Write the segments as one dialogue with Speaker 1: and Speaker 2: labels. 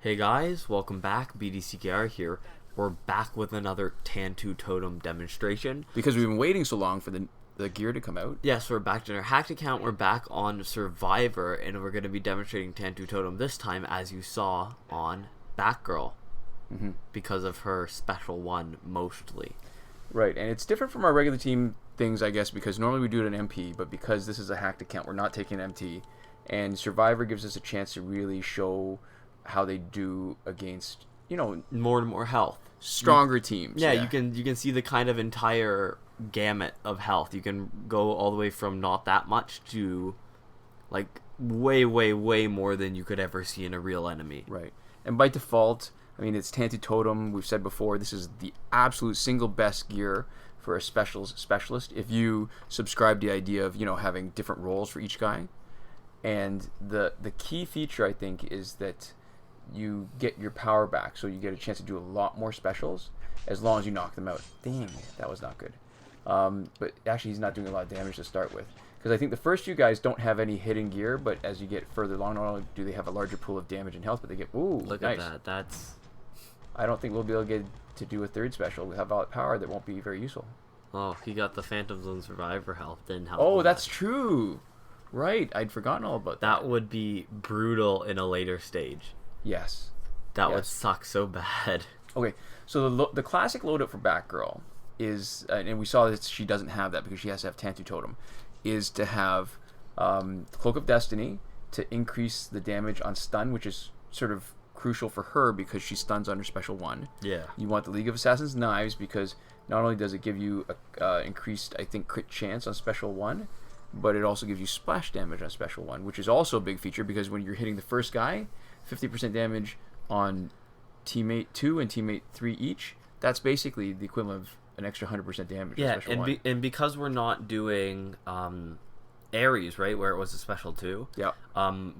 Speaker 1: Hey guys, welcome back. BDCKR here. We're back with another Tantu Totem demonstration.
Speaker 2: Because we've been waiting so long for the gear to come out.
Speaker 1: Yes, we're back to our hacked account. We're back on Survivor, and we're going to be demonstrating Tantu Totem this time, as you saw on Batgirl, because of her special one, mostly.
Speaker 2: Right, and it's different from our regular team things, I guess, because normally we do it in MP, but because this is a hacked account, we're not taking MT, and Survivor gives us a chance to really show how they do against,
Speaker 1: More and more health.
Speaker 2: Stronger teams.
Speaker 1: Yeah, you can see the kind of entire gamut of health. You can go all the way from not that much to like way more than you could ever see in a real enemy.
Speaker 2: Right. And by default, I mean, it's Tantu Totem. We've said before, this is the absolute single best gear for a specialist. If you subscribe to the idea of, having different roles for each guy. And the key feature, I think, is that you get your power back, so you get a chance to do a lot more specials as long as you knock them out. Dang, that was not good. But actually, he's not doing a lot of damage to start with, because I think the first few guys don't have any hidden gear, but as you get further along, not only do they have a larger pool of damage and health, but they get
Speaker 1: Look
Speaker 2: nice.
Speaker 1: at that. That's...
Speaker 2: I don't think we'll be able to get to do a third special. We have all that power that won't be very useful.
Speaker 1: Oh, he got the Phantom Zone Survivor health. Didn't help.
Speaker 2: Oh, that's true. Right, I'd forgotten all about that.
Speaker 1: That would be brutal in a later stage.
Speaker 2: Yes.
Speaker 1: That would suck so bad.
Speaker 2: Okay, so the classic loadout for Batgirl is, and we saw that she doesn't have that because she has to have Tantu Totem, is to have Cloak of Destiny to increase the damage on stun, which is sort of crucial for her because she stuns on her special one.
Speaker 1: Yeah.
Speaker 2: You want the League of Assassins Knives because not only does it give you a increased, I think, crit chance on special one, but it also gives you splash damage on special one, which is also a big feature because when you're hitting the first guy, 50% damage on teammate 2 and teammate 3 each. That's basically the equivalent of an extra 100% damage.
Speaker 1: Yeah,
Speaker 2: on special one.
Speaker 1: And because we're not doing Ares, right, where it was a special 2,
Speaker 2: yeah,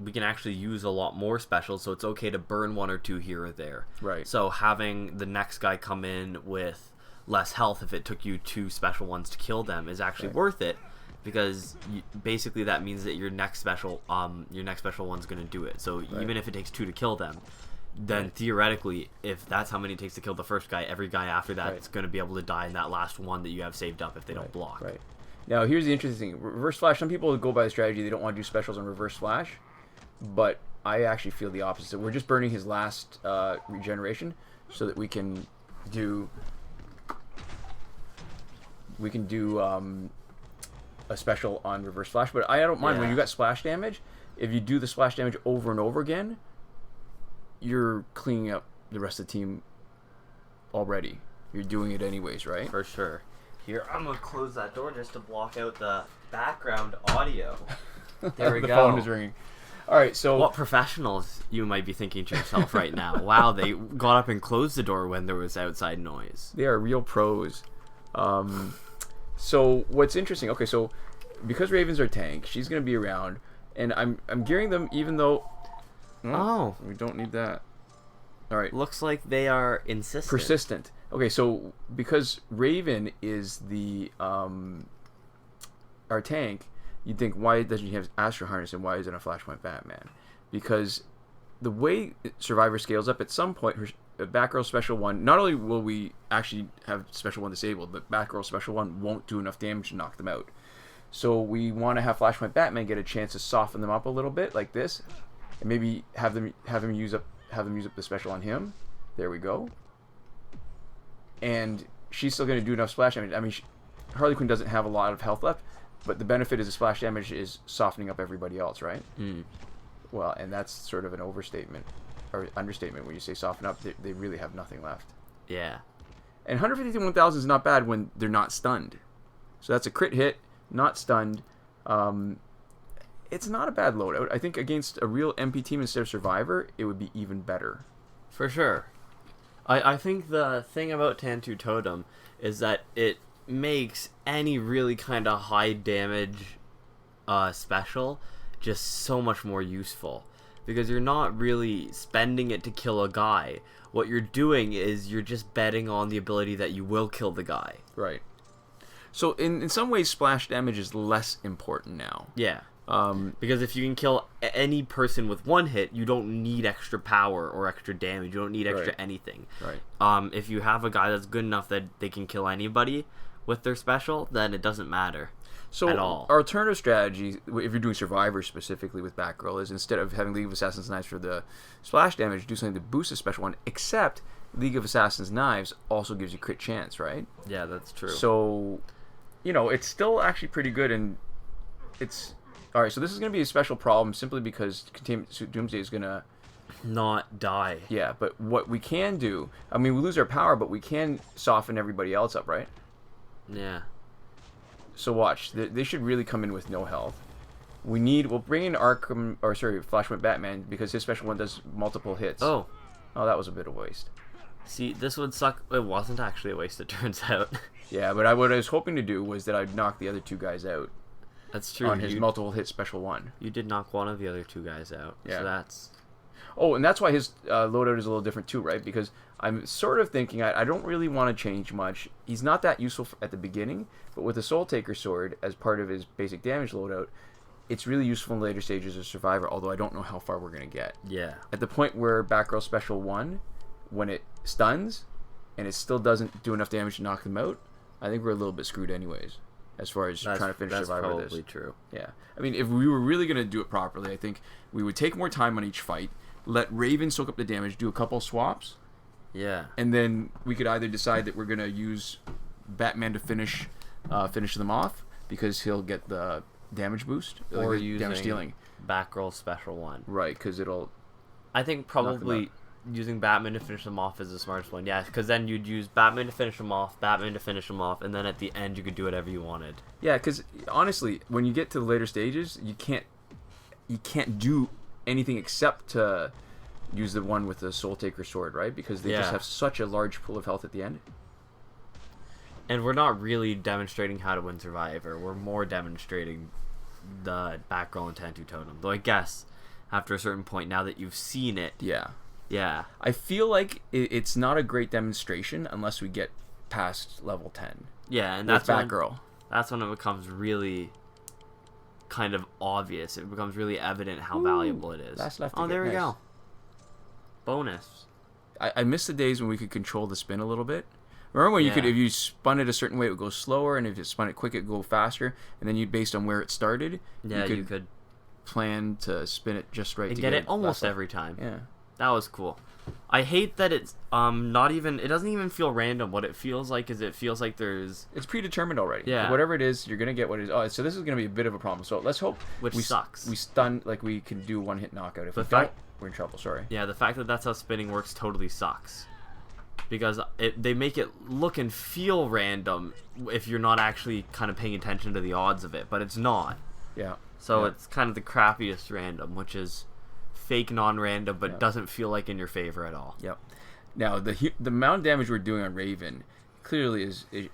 Speaker 1: we can actually use a lot more specials, so it's okay to burn 1 or 2 here or there.
Speaker 2: Right.
Speaker 1: So having the next guy come in with less health, if it took you 2 special ones to kill them, is actually worth it. Because basically that means that your next special one's going to do it. So even if it takes 2 to kill them, then theoretically, if that's how many it takes to kill the first guy, every guy after that is going to be able to die in that last one that you have saved up if they don't block.
Speaker 2: Right. Now, here's the interesting thing. Reverse Flash, some people go by the strategy they don't want to do specials on Reverse Flash, but I actually feel the opposite. We're just burning his last regeneration so that we can do a special on Reverse Flash, but I don't mind when you got splash damage. If you do the splash damage over and over again, you're cleaning up the rest of the team already. You're doing it anyways, right?
Speaker 1: For sure. Here, I'm gonna close that door just to block out the background audio. There we go.
Speaker 2: The phone is ringing. All right, so
Speaker 1: what professionals, you might be thinking to yourself right now? Wow, they got up and closed the door when there was outside noise.
Speaker 2: They are real pros. So what's interesting? Okay, so because Raven's our tank, she's gonna be around, and I'm gearing them even though.
Speaker 1: Oh,
Speaker 2: we don't need that. All right.
Speaker 1: Looks like they are insistent.
Speaker 2: Persistent. Okay, so because Raven is the our tank, you'd think, why doesn't he have Astro Harness and why isn't a Flashpoint Batman? Because the way Survivor scales up, at some point, her Batgirl Special 1, not only will we actually have Special 1 disabled, but Batgirl Special 1 won't do enough damage to knock them out. So we want to have Flashpoint Batman get a chance to soften them up a little bit, like this, and maybe have them use up the special on him. There we go. And she's still going to do enough splash damage. I mean, Harley Quinn doesn't have a lot of health left, but the benefit is the splash damage is softening up everybody else, right? Well, and that's sort of an overstatement or understatement when you say soften up. They really have nothing left.
Speaker 1: Yeah.
Speaker 2: And 151,000 is not bad when they're not stunned. So that's a crit hit, not stunned. It's not a bad loadout. I think against a real MP team instead of Survivor, it would be even better.
Speaker 1: For sure. I think the thing about Tantu Totem is that it makes any really kind of high damage special just so much more useful. Because you're not really spending it to kill a guy. What you're doing is you're just betting on the ability that you will kill the guy.
Speaker 2: Right. So in some ways, splash damage is less important now.
Speaker 1: Yeah. Because if you can kill any person with one hit, you don't need extra power or extra damage. You don't need extra anything.
Speaker 2: Right.
Speaker 1: If you have a guy that's good enough that they can kill anybody with their special, then it doesn't matter.
Speaker 2: So
Speaker 1: at all.
Speaker 2: Our alternative strategy, if you're doing Survivor specifically with Batgirl, is instead of having League of Assassins Knives for the splash damage, do something to boost the special one, except League of Assassins Knives also gives you crit chance, right?
Speaker 1: Yeah, that's true.
Speaker 2: So, it's still actually pretty good, and it's... Alright, so this is going to be a special problem simply because Doomsday is going to...
Speaker 1: not die.
Speaker 2: Yeah, but what we can do... I mean, we lose our power, but we can soften everybody else up, right?
Speaker 1: Yeah.
Speaker 2: So watch, they should really come in with no health. We'll bring in Flashpoint Batman because his special one does multiple hits.
Speaker 1: Oh,
Speaker 2: that was a bit of a waste.
Speaker 1: See, this would suck. It wasn't actually a waste, it turns out.
Speaker 2: Yeah, but what I was hoping to do was that I'd knock the other two guys out.
Speaker 1: That's true.
Speaker 2: On his multiple hit special one.
Speaker 1: You did knock one of the other two guys out. Yeah. So that's...
Speaker 2: Oh, and that's why his loadout is a little different too, right? Because I'm sort of thinking I don't really want to change much. He's not that useful at the beginning, but with the Soul Taker sword as part of his basic damage loadout, it's really useful in later stages of Survivor, although I don't know how far we're going to get.
Speaker 1: Yeah.
Speaker 2: At the point where Batgirl Special 1, when it stuns, and it still doesn't do enough damage to knock them out, I think we're a little bit screwed anyways, as far as trying to finish Survivor with this.
Speaker 1: That's probably true.
Speaker 2: Yeah. I mean, if we were really going to do it properly, I think we would take more time on each fight, let Raven soak up the damage, do a couple swaps.
Speaker 1: Yeah.
Speaker 2: And then we could either decide that we're going to use Batman to finish them off because he'll get the damage boost
Speaker 1: or using
Speaker 2: damage stealing.
Speaker 1: Batgirl Special 1.
Speaker 2: Right, because it'll...
Speaker 1: I think probably using Batman to finish them off is the smartest one. Yeah, because then you'd use Batman to finish them off, Batman to finish them off, and then at the end you could do whatever you wanted.
Speaker 2: Yeah, because honestly, when you get to the later stages, you can't do anything except to use the one with the Soul Taker sword, right? Because they just have such a large pool of health at the end.
Speaker 1: And we're not really demonstrating how to win Survivor. We're more demonstrating the Batgirl and Tantu Totem. Though I guess after a certain point, now that you've seen it...
Speaker 2: Yeah.
Speaker 1: Yeah.
Speaker 2: I feel like it's not a great demonstration unless we get past level 10.
Speaker 1: Yeah, and that's
Speaker 2: Batgirl.
Speaker 1: That's when it becomes really kind of obvious. It becomes really evident how valuable it is.
Speaker 2: Last left.
Speaker 1: Oh, there we go. Bonus.
Speaker 2: I miss the days when we could control the spin a little bit. Remember when you could, if you spun it a certain way, it would go slower, and if you spun it quick, it would go faster, and then you, based on where it started, you could plan to spin it just right to
Speaker 1: get it almost every time.
Speaker 2: Yeah.
Speaker 1: That was cool. I hate that it's not even... It doesn't even feel random. What it feels like is it feels like there's...
Speaker 2: It's predetermined already.
Speaker 1: Yeah.
Speaker 2: Whatever it is, you're going to get what it is. Oh, so this is going to be a bit of a problem. So let's hope...
Speaker 1: Which sucks.
Speaker 2: We stun... Like, we can do one-hit knockout. If we don't, we're in trouble. Sorry.
Speaker 1: Yeah, the fact that that's how spinning works totally sucks. Because they make it look and feel random if you're not actually kind of paying attention to the odds of it. But it's not.
Speaker 2: Yeah.
Speaker 1: So it's kind of the crappiest random, which is... fake non-random, but doesn't feel like in your favor at all.
Speaker 2: Yep. Now the amount of damage we're doing on Raven clearly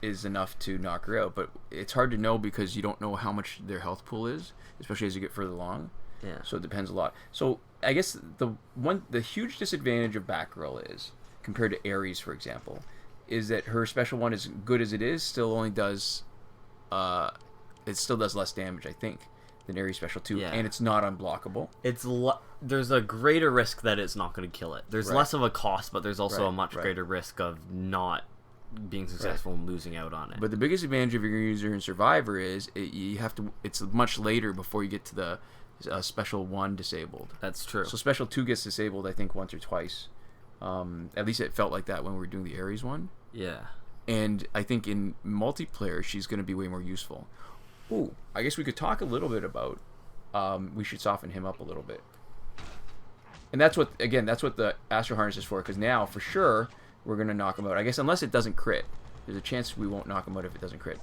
Speaker 2: is enough to knock her out, but it's hard to know because you don't know how much their health pool is, especially as you get further along.
Speaker 1: Yeah.
Speaker 2: So it depends a lot. So I guess the huge disadvantage of Batgirl is compared to Ares, for example, is that her special one, as good as it is, still only does less damage, I think, than Ares Special 2, and it's not unblockable.
Speaker 1: There's a greater risk that it's not going to kill it. There's less of a cost, but there's also a much greater risk of not being successful and losing out on it.
Speaker 2: But the biggest advantage if you're going to use her in Survivor is it's much later before you get to the Special 1 disabled.
Speaker 1: That's true.
Speaker 2: So Special 2 gets disabled, I think, once or twice. At least it felt like that when we were doing the Ares one.
Speaker 1: Yeah.
Speaker 2: And I think in multiplayer, she's going to be way more useful. Ooh, I guess we could talk a little bit about we should soften him up a little bit. And that's what the Astro Harness is for, because now, for sure, we're going to knock him out. I guess unless it doesn't crit. There's a chance we won't knock him out if it doesn't crit.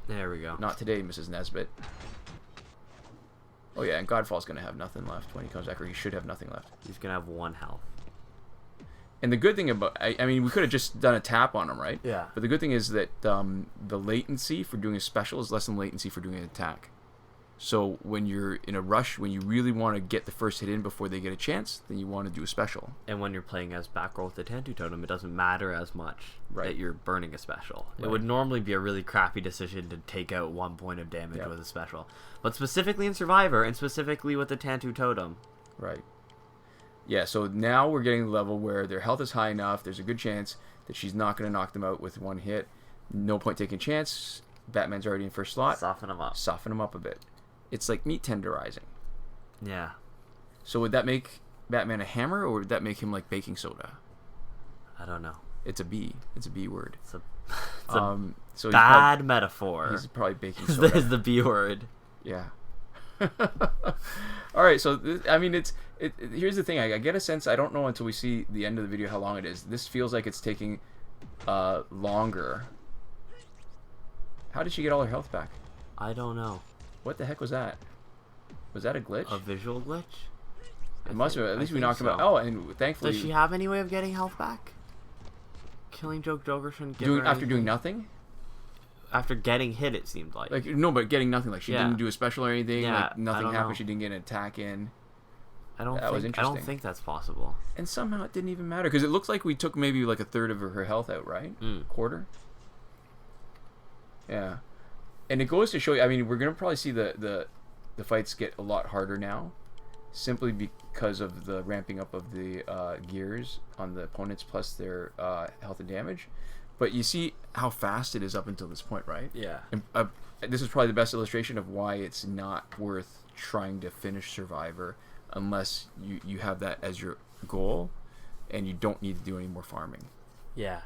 Speaker 1: There we go.
Speaker 2: Not today, Mrs. Nesbitt. Oh yeah, and Godfall's going to have nothing left when he comes back, or he should have nothing left.
Speaker 1: He's going to have 1 health.
Speaker 2: And the good thing about... I mean, we could have just done a tap on him, right?
Speaker 1: Yeah.
Speaker 2: But the good thing is that the latency for doing a special is less than latency for doing an attack. So when you're in a rush, when you really want to get the first hit in before they get a chance, then you want to do a special.
Speaker 1: And when you're playing as Batgirl with the Tantu Totem, it doesn't matter as much that you're burning a special. Right. It would normally be a really crappy decision to take out 1 point of damage with a special. But specifically in Survivor, and specifically with the Tantu Totem.
Speaker 2: Right. Yeah, so now we're getting the level where their health is high enough, there's a good chance that she's not going to knock them out with one hit. No point taking a chance. Batman's already in first slot.
Speaker 1: Soften them up.
Speaker 2: Soften them up a bit. It's like meat tenderizing.
Speaker 1: Yeah. So
Speaker 2: would that make Batman a hammer, or would that make him like baking soda?
Speaker 1: I don't know.
Speaker 2: It's a B. It's a B word.
Speaker 1: It's a
Speaker 2: so
Speaker 1: bad metaphor.
Speaker 2: He's probably baking soda.
Speaker 1: There's the B word.
Speaker 2: Yeah. All right. So I mean, here's the thing. I get a sense. I don't know until we see the end of the video how long it is. This feels like it's taking longer. How did she get all her health back?
Speaker 1: I don't know.
Speaker 2: What the heck was that? Was that a glitch?
Speaker 1: A visual glitch?
Speaker 2: It must have. At least we knocked him out. Oh, and thankfully.
Speaker 1: Does she have any way of getting health back? Killing Joker shouldn't give her
Speaker 2: after doing nothing.
Speaker 1: After getting hit, it seemed like.
Speaker 2: Like no, but getting nothing. Like she didn't do a special or anything.
Speaker 1: Yeah,
Speaker 2: like nothing happened. She didn't get an attack in.
Speaker 1: I don't think that's possible.
Speaker 2: And somehow it didn't even matter because it looks like we took maybe like a third of her health out, right? Quarter. Yeah. And it goes to show you, I mean, we're going to probably see the fights get a lot harder now, simply because of the ramping up of the gears on the opponents plus their health and damage. But you see how fast it is up until this point, right?
Speaker 1: Yeah.
Speaker 2: And, this is probably the best illustration of why it's not worth trying to finish Survivor unless you have that as your goal and you don't need to do any more farming.
Speaker 1: Yeah.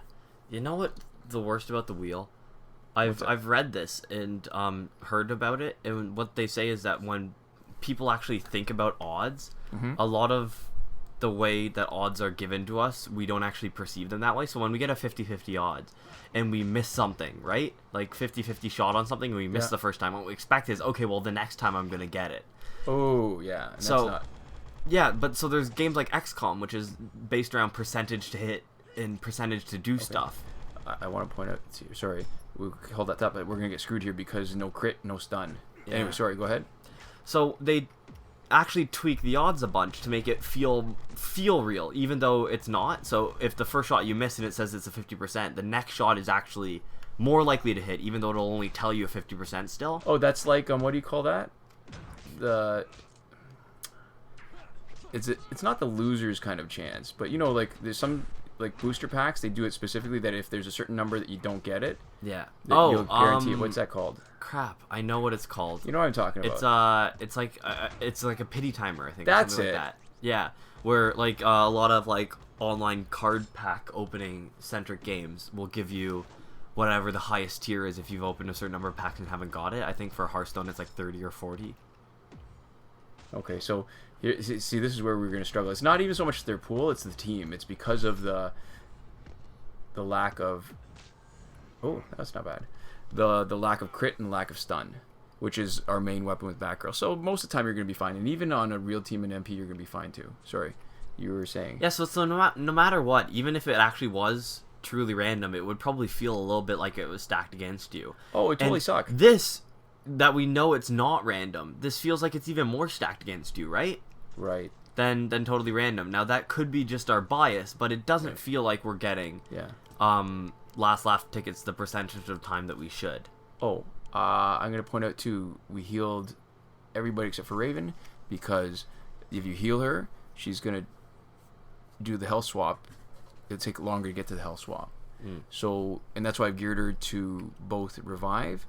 Speaker 1: You know what the worst about the wheel? I've read this and heard about it, and what they say is that when people actually think about odds, a lot of the way that odds are given to us, we don't actually perceive them that way. So when we get a 50-50 odds and we miss something, right? Like 50-50 shot on something and we miss the first time, what we expect is, okay, well, the next time I'm going to get it.
Speaker 2: Oh, yeah. And
Speaker 1: so,
Speaker 2: that's not...
Speaker 1: yeah, but so there's games like XCOM, which is based around percentage to hit and percentage to do stuff.
Speaker 2: I want to point out, sorry, we'll hold that up, but we're going to get screwed here because no crit, no stun. Yeah. Anyway, sorry, go ahead.
Speaker 1: So they actually tweak the odds a bunch to make it feel real, even though it's not. So if the first shot you miss and it says it's a 50%, the next shot is actually more likely to hit, even though it'll only tell you a 50% still.
Speaker 2: Oh, that's like, what do you call that? It's not the loser's kind of chance, but you know, like there's some like booster packs, they do it specifically that if there's a certain number that you don't get it, you'll guarantee it. What's that called?
Speaker 1: Crap, I know what it's called.
Speaker 2: You know what I'm talking about.
Speaker 1: It's like a pity timer, I think.
Speaker 2: That's it.
Speaker 1: Like that. Yeah, where like a lot of like online card pack opening centric games will give you whatever the highest tier is if you've opened a certain number of packs and haven't got it. I think for Hearthstone it's like 30 or 40.
Speaker 2: Okay, so here, see, this is where we're going to struggle. It's not even so much their pool; it's the team. It's because of the lack of. Oh, that's not bad. The lack of crit and lack of stun, which is our main weapon with Batgirl. So most of the time you're going to be fine, and even on a real team in MP, you're going to be fine too. Sorry, you were saying.
Speaker 1: Yeah. So no matter what, even if it actually was truly random, it would probably feel a little bit like it was stacked against you.
Speaker 2: Oh, it totally sucked.
Speaker 1: This. That we know it's not random. This feels like it's even more stacked against you, right?
Speaker 2: Right.
Speaker 1: Than totally random. Now that could be just our bias, but it doesn't feel like we're getting last laugh tickets the percentage of time that we should.
Speaker 2: Oh, I'm gonna point out too. We healed everybody except for Raven because if you heal her, she's gonna do the health swap. It'll take longer to get to the health swap. So, and that's why I've geared her to both revive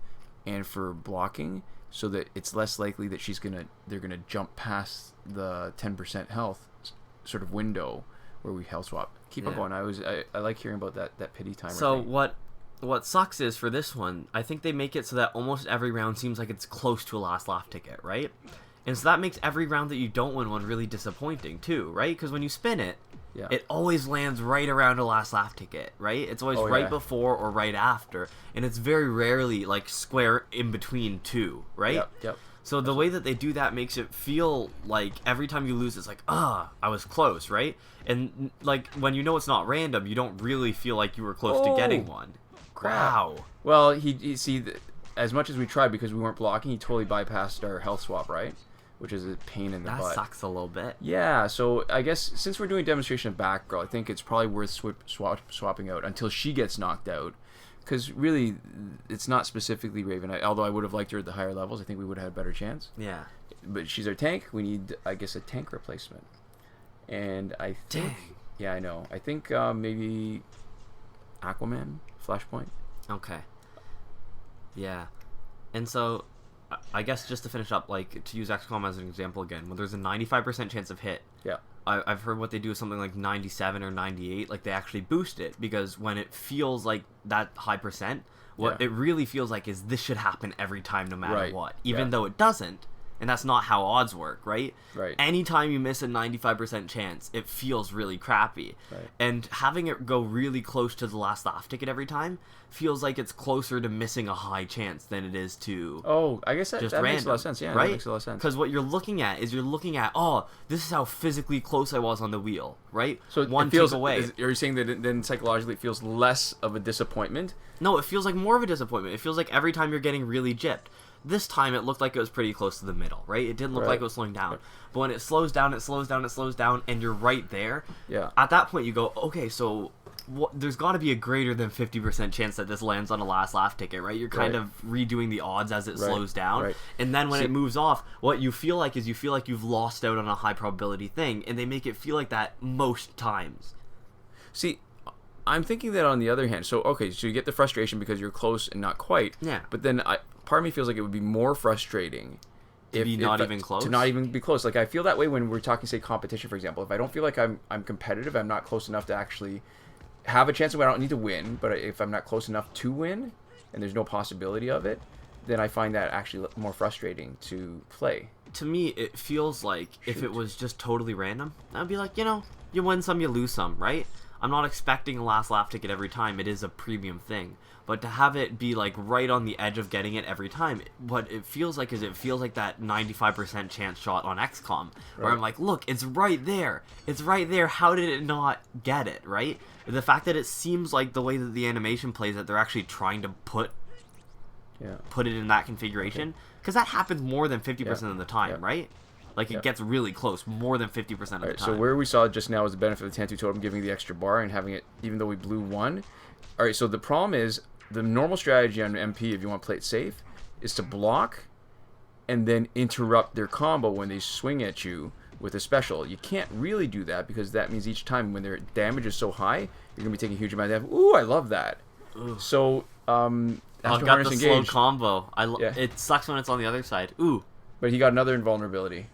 Speaker 2: and for blocking, so that it's less likely that they're gonna jump past the 10% health sort of window where we health swap. Keep on going. I like hearing about that pity timer.
Speaker 1: So thing. What sucks is for this one, I think they make it so that almost every round seems like it's close to a last laugh ticket, right? And so that makes every round that you don't win one really disappointing too, right? Because when you spin it, it always lands right around a last laugh ticket, right? It's always right before or right after, and it's very rarely like square in between two, right?
Speaker 2: Yep.
Speaker 1: So the way that they do that makes it feel like every time you lose, it's like, I was close, right? And like when you know it's not random, you don't really feel like you were close to getting one.
Speaker 2: Crap.
Speaker 1: Wow.
Speaker 2: Well, he see, as much as we tried, because we weren't blocking, he totally bypassed our health swap, right? Which is a pain in the butt.
Speaker 1: That sucks a little bit.
Speaker 2: Yeah, so I guess since we're doing a demonstration of Batgirl, I think it's probably worth swapping out until she gets knocked out. Because really, it's not specifically Raven. Although I would have liked her at the higher levels, I think we would have had a better chance.
Speaker 1: Yeah.
Speaker 2: But she's our tank. We need, I guess, a tank replacement. And I think...
Speaker 1: Dang.
Speaker 2: Yeah, I know. I think maybe Aquaman, Flashpoint.
Speaker 1: Okay. Yeah. And so, I guess just to finish up, like, to use XCOM as an example again, when there's a 95% chance of hit,
Speaker 2: Yeah.
Speaker 1: I've heard what they do is something like 97 or 98, like they actually boost it, because when it feels like that high percent, what it really feels like is this should happen every time no matter what, even though it doesn't. And that's not how odds work, right?
Speaker 2: Right.
Speaker 1: Anytime you miss a 95% chance, it feels really crappy.
Speaker 2: Right.
Speaker 1: And having it go really close to the last laugh ticket every time feels like it's closer to missing a high chance than it is to
Speaker 2: Oh, I guess that makes a lot of sense. Yeah,
Speaker 1: right?
Speaker 2: That makes a lot of sense.
Speaker 1: Because what you're looking at is oh, this is how physically close I was on the wheel, right?
Speaker 2: So
Speaker 1: one
Speaker 2: it feels,
Speaker 1: tick away.
Speaker 2: Are you saying that then psychologically it feels less of a disappointment?
Speaker 1: No, it feels like more of a disappointment. It feels like every time you're getting really gypped. This time it looked like it was pretty close to the middle, right? It didn't look like it was slowing down. But when it slows down, and you're right there.
Speaker 2: Yeah.
Speaker 1: At that point, you go, okay, so there's got to be a greater than 50% chance that this lands on a last laugh ticket, right? You're kind of redoing the odds as it slows down.
Speaker 2: Right.
Speaker 1: And then when it moves off, what you feel like is you've lost out on a high probability thing, and they make it feel like that most times.
Speaker 2: See, I'm thinking that on the other hand, so you get the frustration because you're close and not quite.
Speaker 1: Yeah.
Speaker 2: But then part of me feels like it would be more frustrating
Speaker 1: to not even close.
Speaker 2: To not even be close. Like I feel that way when we're talking, say, competition, for example. If I don't feel like I'm competitive, I'm not close enough to actually have a chance. I don't need to win, but if I'm not close enough to win, and there's no possibility of it, then I find that actually more frustrating to play.
Speaker 1: To me, it feels like if it was just totally random, I'd be like, you win some, you lose some, right? I'm not expecting a last laugh ticket every time. It is a premium thing. But to have it be like right on the edge of getting it every time, what it feels like is that 95% chance shot on XCOM, where I'm like, look, it's right there. It's right there. How did it not get it, right? The fact that it seems like the way that the animation plays, that they're actually trying to put it in that configuration, because that happens more than 50% of the time, right? Like, it gets really close, more than 50% of the time.
Speaker 2: So where we saw just now is the benefit of the Tantu Totem giving the extra bar and having it, even though we blew one. All right, so the problem is, the normal strategy on MP, if you want to play it safe, is to block and then interrupt their combo when they swing at you with a special. You can't really do that, because that means each time when their damage is so high, you're going to be taking a huge amount of damage. Ooh, I love that. Ooh. So,
Speaker 1: I've got the slow combo. It sucks when it's on the other side. Ooh.
Speaker 2: But he got another invulnerability.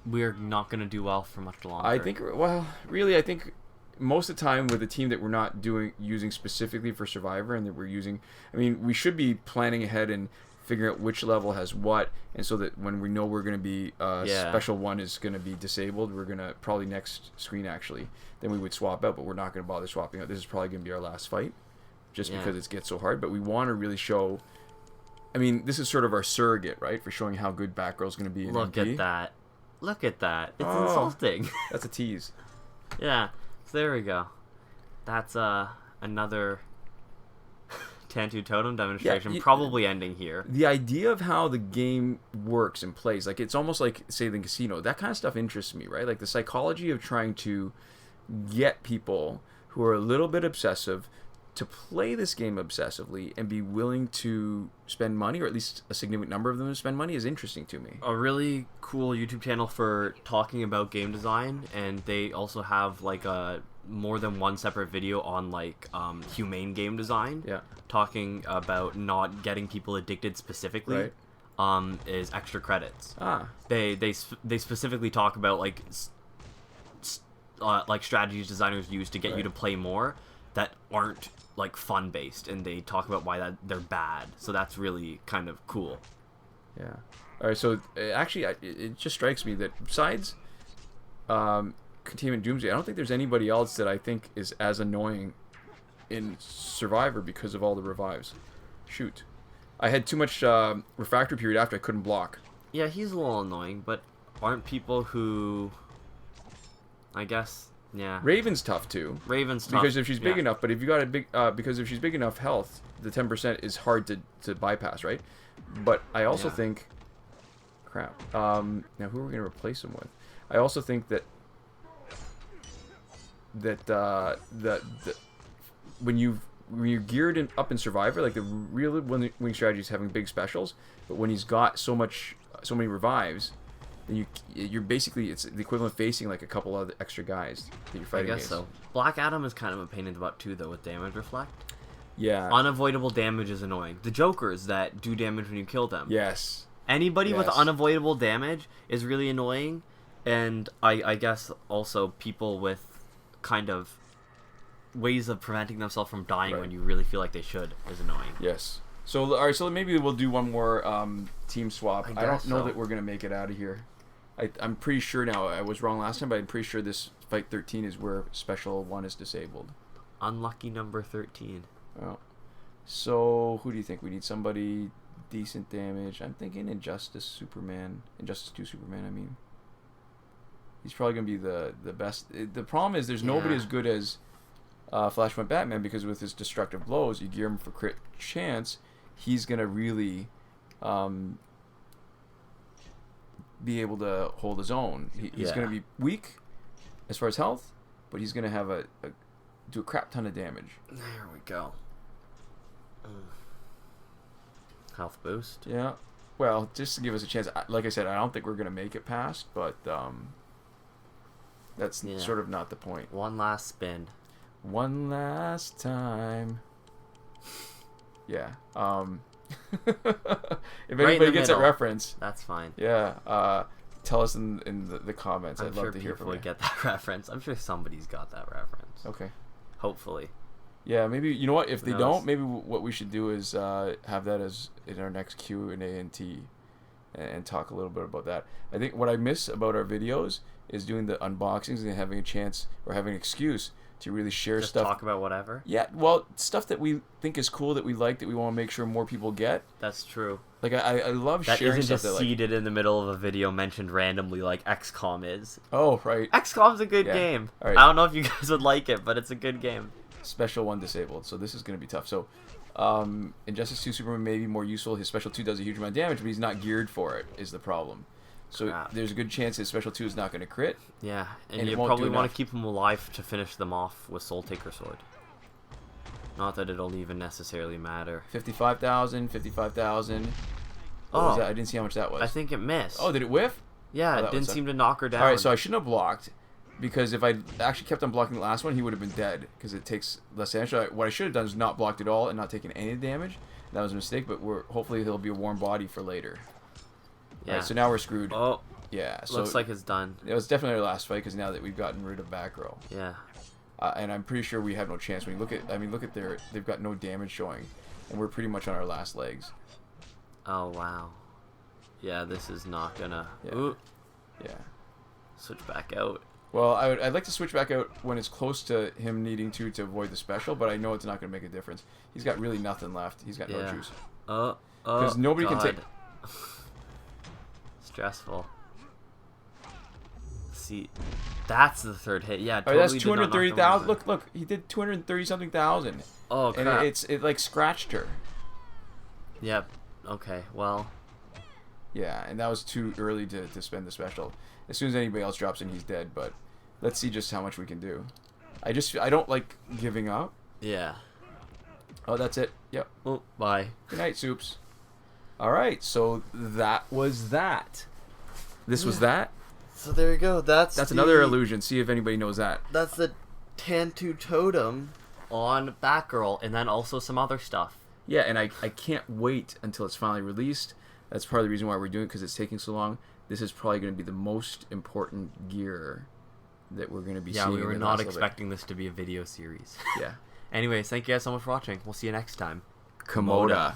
Speaker 1: We're not going to do well for much longer.
Speaker 2: I think most of the time with a team that we're not using specifically for Survivor, and that we're using, we should be planning ahead and figuring out which level has what, and so that when we know we're going to be special one is going to be disabled, we're going to probably next screen actually, then we would swap out, but we're not going to bother swapping out. This is probably going to be our last fight, just because it gets so hard. But we want to really show. This is sort of our surrogate, right, for showing how good Batgirl's going to be in
Speaker 1: Look
Speaker 2: MP.
Speaker 1: at that. Look at that. It's insulting.
Speaker 2: That's a tease.
Speaker 1: Yeah. So there we go. That's another Tantu Totem demonstration, probably ending here.
Speaker 2: The idea of how the game works and plays, like it's almost like, say, the casino. That kind of stuff interests me, right? Like the psychology of trying to get people who are a little bit obsessive to play this game obsessively and be willing to spend money, or at least a significant number of them to spend money, is interesting to me.
Speaker 1: A really cool YouTube channel for talking about game design, and they also have like a more than one separate video on like humane game design.
Speaker 2: Yeah.
Speaker 1: Talking about not getting people addicted specifically.
Speaker 2: Right.
Speaker 1: Is Extra Credits.
Speaker 2: They
Speaker 1: specifically talk about like strategies designers use to get you to play more that aren't like fun based, and they talk about why they're bad. So that's really kind of cool.
Speaker 2: Yeah. All right. So actually, it just strikes me that besides Containment Doomsday, I don't think there's anybody else that I think is as annoying in Survivor because of all the revives. Shoot, I had too much refractory period after I couldn't block.
Speaker 1: Yeah, he's a little annoying, but aren't people who, I guess, Yeah.
Speaker 2: Raven's tough too.
Speaker 1: Raven's tough.
Speaker 2: Because if she's big enough, but if you got a big, because if she's big enough health, the 10% is hard to bypass, right? But I also think, crap. Now who are we gonna replace him with? I also think that when you're geared up in Survivor, like the real winning strategy is having big specials, but when he's got so many revives, then you're basically, it's the equivalent of facing like a couple other extra guys that you're fighting against.
Speaker 1: so. Black Adam is kind of a pain in the butt too, though, with damage reflect.
Speaker 2: Yeah.
Speaker 1: Unavoidable damage is annoying. The Jokers that do damage when you kill them.
Speaker 2: Yes.
Speaker 1: Anybody with unavoidable damage is really annoying, and I guess also people with kind of ways of preventing themselves from dying when you really feel like they should is annoying.
Speaker 2: Yes. So all right, so maybe we'll do one more team swap. I don't know that we're gonna make it out of here. I'm pretty sure now. I was wrong last time, but I'm pretty sure this fight 13 is where special 1 is disabled.
Speaker 1: Unlucky number 13.
Speaker 2: Oh. So who do you think? We need somebody decent damage. I'm thinking Injustice 2 Superman, I mean. He's probably going to be the best. The problem is there's nobody as good as Flashpoint Batman, because with his destructive blows, you gear him for crit chance, he's going to really be able to hold his own. He's going to be weak as far as health, but he's going to have do a crap ton of damage.
Speaker 1: There we go. Health boost.
Speaker 2: Yeah. Well, just to give us a chance. Like I said, I don't think we're going to make it past, but that's sort of not the point.
Speaker 1: One last spin.
Speaker 2: One last time. Yeah. If anybody gets that reference,
Speaker 1: that's fine.
Speaker 2: Yeah. Tell us in the comments. I'd love to hear from you.
Speaker 1: I'm sure people would get that reference. I'm sure somebody's got that reference.
Speaker 2: Okay.
Speaker 1: Hopefully.
Speaker 2: Yeah, maybe, you know what, if they don't, maybe what we should do is have that as in our next Q&A and T and talk a little bit about that. I think what I miss about our videos is doing the unboxings and having a chance or having an excuse to really share
Speaker 1: Just
Speaker 2: stuff.
Speaker 1: Talk about whatever?
Speaker 2: Yeah, well, stuff that we think is cool, that we like, that we want to make sure more people get.
Speaker 1: That's true.
Speaker 2: Like, I love sharing stuff.
Speaker 1: That isn't just seeded in the middle of a video mentioned randomly like XCOM is.
Speaker 2: Oh, right.
Speaker 1: XCOM's a good game.
Speaker 2: All right.
Speaker 1: I don't know if you guys would like it, but it's a good game.
Speaker 2: Special 1 disabled, so this is going to be tough. So, Injustice 2 Superman may be more useful. His Special 2 does a huge amount of damage, but he's not geared for it, is the problem. So there's a good chance his Special 2 is not going to crit.
Speaker 1: Yeah, and you probably want to keep him alive to finish them off with Soul Taker Sword. Not that it'll even necessarily matter.
Speaker 2: 55,000, 55,000. What was that? I didn't see how much that was.
Speaker 1: I think it missed.
Speaker 2: Oh, did it whiff?
Speaker 1: Yeah, it didn't seem to knock her down.
Speaker 2: Alright, so I shouldn't have blocked, because if I actually kept on blocking the last one, he would have been dead, because it takes less damage. What I should have done is not blocked at all and not taken any damage. That was a mistake, but hopefully he'll be a warm body for later. Yeah. Right, so now we're screwed.
Speaker 1: Oh.
Speaker 2: Yeah. So
Speaker 1: looks like it's done.
Speaker 2: It was definitely our last fight, because now that we've gotten rid of Batgirl.
Speaker 1: Yeah.
Speaker 2: And I'm pretty sure we have no chance. When you look at they've got no damage showing, and we're pretty much on our last legs.
Speaker 1: Oh wow. Yeah, this is not gonna.
Speaker 2: Yeah.
Speaker 1: Ooh.
Speaker 2: Yeah.
Speaker 1: Switch back out.
Speaker 2: Well, I'd like to switch back out when it's close to him needing to avoid the special, but I know it's not going to make a difference. He's got really nothing left. He's got no juice.
Speaker 1: Because
Speaker 2: nobody can take.
Speaker 1: Stressful. See, that's the third hit. Yeah, totally.
Speaker 2: That's 230,000. Look, he did 230 something thousand.
Speaker 1: Oh, crap.
Speaker 2: And it like scratched her.
Speaker 1: Yep. Okay. Well.
Speaker 2: Yeah, and that was too early to spend the special. As soon as anybody else drops in, he's dead. But let's see just how much we can do. I don't like giving up.
Speaker 1: Yeah.
Speaker 2: Oh, that's it. Yep.
Speaker 1: Oh, bye.
Speaker 2: Good night, Soups. All right, so that was that. This was that.
Speaker 1: So there you go. That's
Speaker 2: another illusion. See if anybody knows that.
Speaker 1: That's the Tantu Totem on Batgirl, and then also some other stuff.
Speaker 2: Yeah, and I can't wait until it's finally released. That's part of the reason why we're doing it, because it's taking so long. This is probably going to be the most important gear that we're going to be seeing.
Speaker 1: Yeah, we were not expecting this to be a video series.
Speaker 2: Yeah.
Speaker 1: Anyways, thank you guys so much for watching. We'll see you next time.
Speaker 2: Komoda.